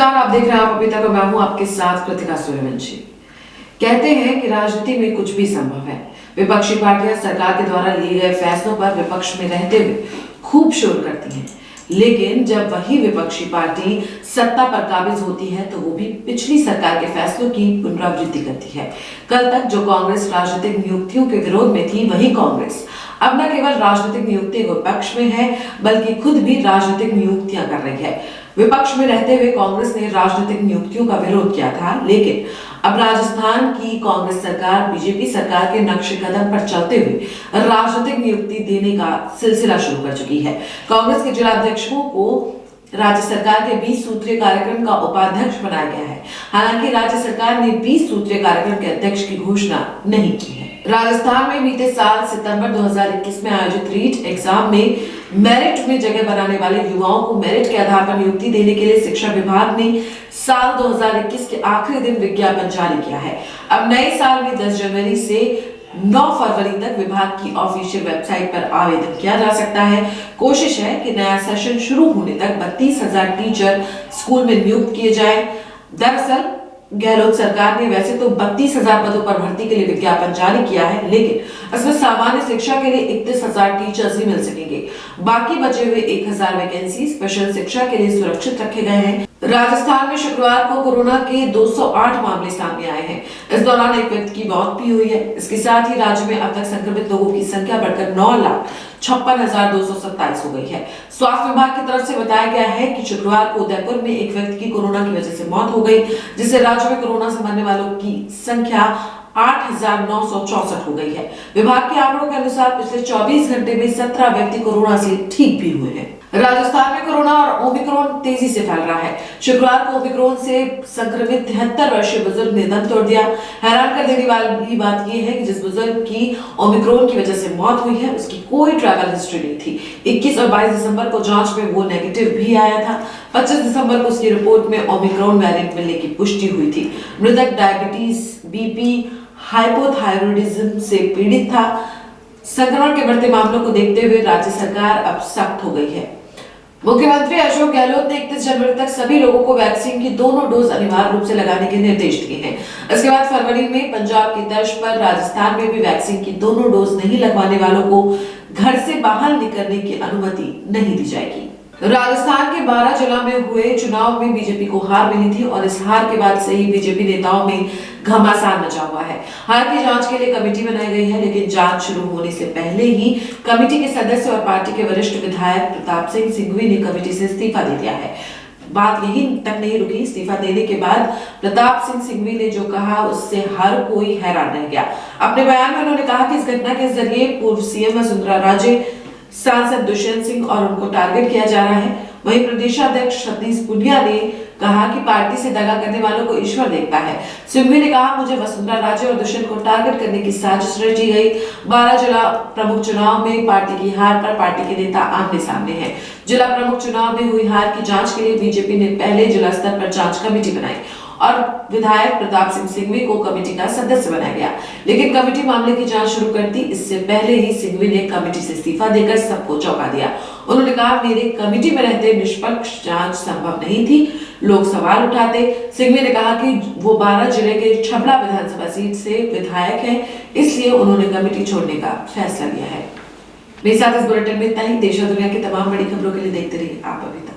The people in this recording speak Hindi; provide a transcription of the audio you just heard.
नमस्कार, आप देख रहे हैं आप अभी तक, मैं हूं आपके साथ कृतिका सूर्यवंशी। कहते हैं कि राजनीति में कुछ भी संभव है। विपक्षी पार्टियां सरकार के द्वारा लिए गए फैसलों पर विपक्ष में रहते हुए खूब शोर करती हैं, लेकिन जब वही विपक्षी पार्टी सत्ता पर काबिज होती है तो वो भी पिछली सरकार के फैसलों की पुनरावृत्ति करती है। कल तक जो कांग्रेस राजनीतिक नियुक्तियों के विरोध में थी, वही कांग्रेस अब न केवल राजनीतिक नियुक्ति के पक्ष में है, बल्कि खुद भी राजनीतिक नियुक्तियां कर रही है। विपक्ष में रहते हुए कांग्रेस ने राजनीतिक नियुक्तियों का विरोध किया था, लेकिन अब राजस्थान की कांग्रेस सरकार बीजेपी सरकार के नक्शे कदम पर चलते हुए राजनीतिक नियुक्ति देने का सिलसिला शुरू कर चुकी है। कांग्रेस के जिलाध्यक्षों को राज्य सरकार के 20 सूत्रीय कार्यक्रम का उपाध्यक्ष बनाया गया है। हालांकि राज्य सरकार ने 20 सूत्रीय कार्यक्रम के अध्यक्ष की घोषणा नहीं की है। राजस्थान में बीते साल सितंबर 2021 में आयोजित रीट एग्जाम में मेरिट में जगह बनाने वाले युवाओं को मेरिट के आधार पर नियुक्ति देने के लिए शिक्षा विभाग ने साल 2021 के आखिरी दिन विज्ञापन जारी किया है। अब नए साल में 10 जनवरी से 9 फरवरी तक विभाग की ऑफिशियल वेबसाइट पर आवेदन किया जा सकता है। कोशिश है कि नया सेशन शुरू होने तक 32,000 टीचर स्कूल में नियुक्त किए जाएं। दरअसल गहलोत सरकार ने वैसे तो 32,000 पदों पर भर्ती के लिए विज्ञापन जारी किया है, लेकिन इसमें सामान्य शिक्षा के लिए 31,000 टीचर्स ही मिल सकेंगे। बाकी बचे हुए 1,000 वैकेंसी स्पेशल शिक्षा के लिए सुरक्षित रखे गए हैं। राजस्थान में शुक्रवार को कोरोना के 208 मामले सामने आए हैं। इस दौरान एक व्यक्ति की मौत भी हुई है। इसके साथ ही राज्य में अब तक संक्रमित लोगों की संख्या बढ़कर 9,56,227 हो गई है। स्वास्थ्य विभाग की तरफ से बताया गया है कि शुक्रवार को उदयपुर में एक व्यक्ति की कोरोना की वजह से मौत हो गई, जिससे राज्य में कोरोना से मरने वालों की संख्या 8,964 हो गई है। विभाग के आंकड़ों के अनुसार पिछले 24 घंटे में 17 व्यक्ति कोरोना से ठीक भी हुए हैं। राजस्थान में कोरोना और ओमिक्रॉन तेजी से फैल रहा है। शुक्रवार को ओमिक्रॉन से संक्रमित 73 वर्षीय बुजुर्ग ने दम तोड़ दिया। हैरान कर देने वाली बात यह है कि जिस बुजुर्ग की ओमिक्रॉन की वजह से मौत हुई है, उसकी कोई ट्रैवल हिस्ट्री नहीं थी। 21 और 22 दिसंबर को जांच में वो नेगेटिव भी आया था। 25 दिसंबर को उसकी रिपोर्ट में ओमिक्रॉन वेरिएंट मिलने की पुष्टि हुई थी। मृतक डायबिटीज, बीपी, हाइपोथायरॉयडिज्म से पीड़ित था। संक्रमण के बढ़ते मामलों को देखते हुए राज्य सरकार अब सख्त हो गई है। मुख्यमंत्री अशोक गहलोत ने 31 जनवरी तक सभी लोगों को वैक्सीन की दोनों डोज अनिवार्य रूप से लगाने के निर्देश दिए हैं। इसके बाद फरवरी में पंजाब की तर्ज पर राजस्थान में भी वैक्सीन की दोनों डोज नहीं लगवाने वालों को घर से बाहर निकलने की अनुमति नहीं दी जाएगी। राजस्थान के 12 जिला में हुए चुनाव में बीजेपी को हार मिली थी और इस हार के बाद से ही बीजेपी नेताओं में घमासान मचा हुआ है। हार की जांच के लिए कमेटी बनाई गई है, लेकिन जांच शुरू होने से पहले ही कमेटी के सदस्य और पार्टी के वरिष्ठ विधायक प्रताप सिंह सिंघवी ने कमेटी से इस्तीफा दे दिया है। बात यहीं तक नहीं रुकी। इस्तीफा देने के बाद प्रताप सिंह सिंघवी ने जो कहा उससे हर कोई हैरान रह गया। अपने बयान में उन्होंने कहा कि इस घटना के जरिए पूर्व सीएम वसुंधरा राजे, सांसद दुष्यंत सिंह और उनको टारगेट किया जा रहा है। वहीं प्रदेशाध्यक्ष सतीश पुनिया ने कहा कि पार्टी से दगा करने वालों को ईश्वर देखता है। सिंघवी ने कहा, मुझे वसुंधरा राजे और दुष्यंत को टारगेट करने की साजिश रची गई। 12 जिला प्रमुख चुनाव में पार्टी की हार पर पार्टी के नेता आमने सामने हैं। जिला प्रमुख चुनाव में हुई हार की जांच के लिए बीजेपी ने पहले जिला स्तर पर जांच कमेटी बनाई और विधायक प्रताप सिंह सिंघवी को कमेटी का सदस्य बनाया गया, लेकिन कमेटी मामले की जांच शुरू करती इससे पहले ही सिंघवी ने कमेटी से इस्तीफा देकर सबको चौंका दिया। उन्होंने कहा, मेरे कमेटी में रहते निष्पक्ष जांच संभव नहीं थी, लोग सवाल उठाते। सिंघवी ने कहा कि वो 12 जिले के छबड़ा विधानसभा सीट से विधायक हैं, इसलिए उन्होंने कमेटी छोड़ने का फैसला लिया है। मेरे साथ इस बुलेटिन में इतना ही। देश और दुनिया की तमाम बड़ी खबरों के लिए देखते रहिए आप अभी तक।